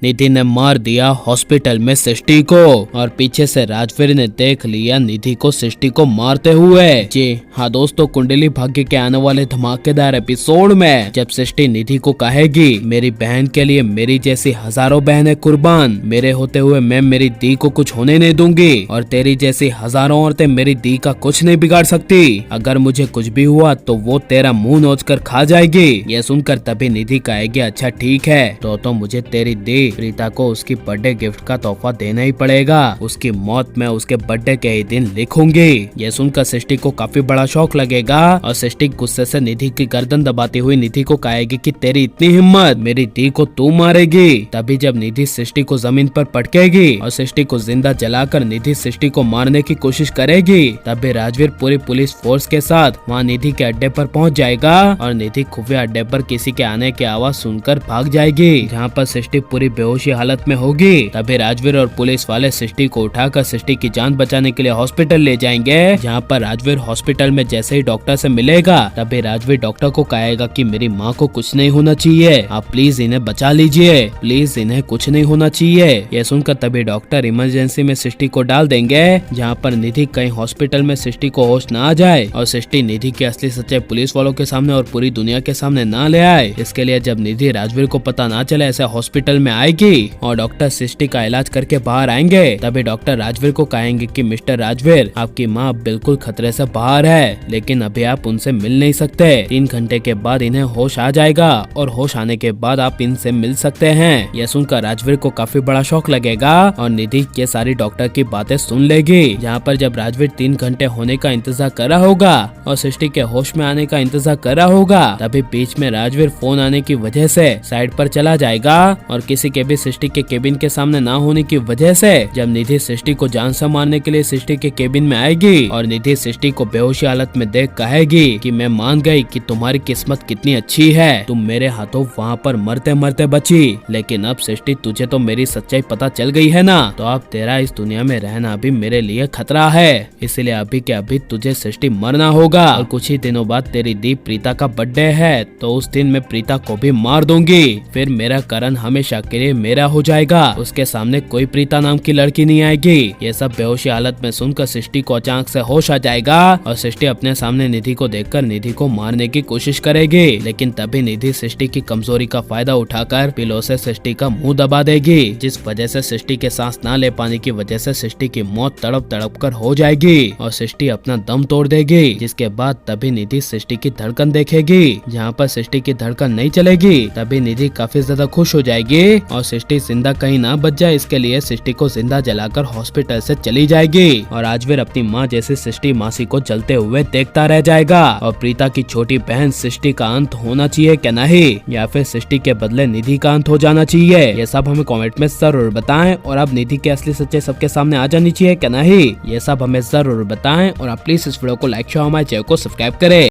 निधि ने मार दिया हॉस्पिटल में सृष्टि को और पीछे से राजवीर ने देख लिया निधि को सृष्टि को मारते हुए। जी हाँ दोस्तों, कुंडली भाग्य के आने वाले धमाकेदार एपिसोड में जब सृष्टि निधि को कहेगी मेरी बहन के लिए मेरी जैसी हजारों बहनें कुर्बान, मेरे होते हुए मैं मेरी दी को कुछ होने नहीं दूंगी और तेरी जैसी हजारों औरतें मेरी दी का कुछ नहीं बिगाड़ सकती, अगर मुझे कुछ भी हुआ तो वो तेरा मुंह नोच कर खा जाएगी। ये सुनकर तभी निधि कहेगी अच्छा ठीक है तो मुझे तेरी दी प्रीता को उसकी बर्थडे गिफ्ट का तोहफा देना ही पड़ेगा, उसकी मौत मैं उसके बर्थडे के ही दिन लिखूंगी। ये सुनकर सृष्टि को काफी बड़ा शौक लगेगा और सृष्टि गुस्से से निधि की गर्दन दबाती हुई निधि को कहेगी कि तेरी इतनी हिम्मत, मेरी दी को तू मारेगी। तभी जब निधि सृष्टि को जमीन पर पटकेगी और सृष्टि को जिंदा जलाकर निधि सृष्टि को मारने की कोशिश करेगी, तभी राजवीर पूरी पुलिस फोर्स के साथ वहाँ निधि के अड्डे पर पहुँच जाएगा और निधि खुफिया अड्डे पर किसी के आने की आवाज सुनकर भाग जाएगी, जहाँ पर सृष्टि पूरी बेहोशी हालत में होगी। तभी राजवीर और पुलिस वाले सृष्टि को उठाकर सृष्टि की जान बचाने के लिए हॉस्पिटल ले जाएंगे, जहाँ पर राजवीर हॉस्पिटल में जैसे ही डॉक्टर से मिलेगा तभी राजवीर डॉक्टर को कहेगा कि मेरी माँ को कुछ नहीं होना चाहिए, आप प्लीज इन्हें बचा लीजिए, प्लीज इन्हें कुछ नहीं होना चाहिए। यह सुनकर तभी डॉक्टर इमरजेंसी में सृष्टि को डाल देंगे, जहाँ पर निधि कहीं हॉस्पिटल में सृष्टि को होश न आ जाए और सृष्टि निधि की असली सच्चाई पुलिस वालों के सामने और पूरी दुनिया के सामने न ले आए। इसके लिए जब निधि राजवीर को पता ना चले ऐसे हॉस्पिटल में आएगी और डॉक्टर सृष्टि का इलाज करके बाहर आएंगे, तभी डॉक्टर राजवीर को कहेंगे कि मिस्टर राजवीर आपकी माँ बिल्कुल खतरे से बाहर है, लेकिन अभी आप उनसे मिल नहीं सकते, 3 घंटे के बाद इन्हें होश आ जाएगा और होश आने के बाद आप इनसे मिल सकते हैं। यह सुनकर राजवीर को काफी बड़ा शौक लगेगा और निधि ये सारी डॉक्टर की बातें सुन लेगी। जहाँ पर जब राजवीर 3 घंटे होने का इंतजार कर रहा होगा और सृष्टि के होश में आने का इंतजार कर रहा होगा, तभी बीच में राजवीर फोन आने की वजह से साइड पर चला जाएगा और किसी के भी सृष्टि के केबिन के सामने ना होने की वजह से जब निधि सृष्टि को जान से मारने के लिए सृष्टि के केबिन में आएगी और निधि सृष्टि को बेहोशी हालत में देख कहेगी कि मैं मान गई कि तुम्हारी किस्मत कितनी अच्छी है, तुम मेरे हाथों वहाँ पर मरते मरते बची, लेकिन अब सृष्टि तुझे तो मेरी सच्चाई पता चल गई है ना, तो अब तेरा इस दुनिया में रहना भी मेरे लिए खतरा है, इसलिए अभी के अभी तुझे सृष्टि मरना होगा और कुछ ही दिनों बाद तेरी दी प्रीता का बर्थडे है, तो उस दिन मैं प्रीता को भी मार दूंगी, फिर मेरा करण हमेशा के लिए मेरा हो जाएगा, उसके सामने कोई प्रीता नाम की लड़की नहीं आएगी। ये सब बेहोशी हालत में सुनकर सृष्टि को अचानक से होश आ जाएगा और सृष्टि अपने सामने निधि को देखकर निधि को मारने की कोशिश करेगी, लेकिन तभी निधि सृष्टि की कमजोरी का फायदा उठाकर पिलो से सृष्टि का मुंह दबा देगी, जिस वजह से सृष्टि के सांस ना ले पाने की वजह से सृष्टि की मौत तड़प तड़प कर हो जाएगी और सृष्टि अपना दम तोड़ देगी। जिसके बाद तभी निधि सृष्टि की धड़कन देखेगी, जहाँ पर सृष्टि की धड़कन नहीं चलेगी, तभी निधि काफी ज्यादा खुश हो जाएगी और सृष्टि जिंदा कहीं ना बच जाए इसके लिए सृष्टि को जिंदा जलाकर हॉस्पिटल से चली जाएगी और राजवीर अपनी माँ जैसे सृष्टि मासी को जलते हुए देखता रह जाएगा और प्रीता की छोटी बहन सृष्टि का अंत होना चाहिए क्या नहीं, या फिर सृष्टि के बदले निधि का अंत हो जाना चाहिए, ये सब हमें कमेंट में जरूर बताएं और अब निधि की असली सच्चाई सबके सामने आ जानी चाहिए क्या नहीं, ये सब हमें जरूर बताएं और आप प्लीज इस वीडियो को लाइक शेयर हमारे चैनल को सब्सक्राइब करें।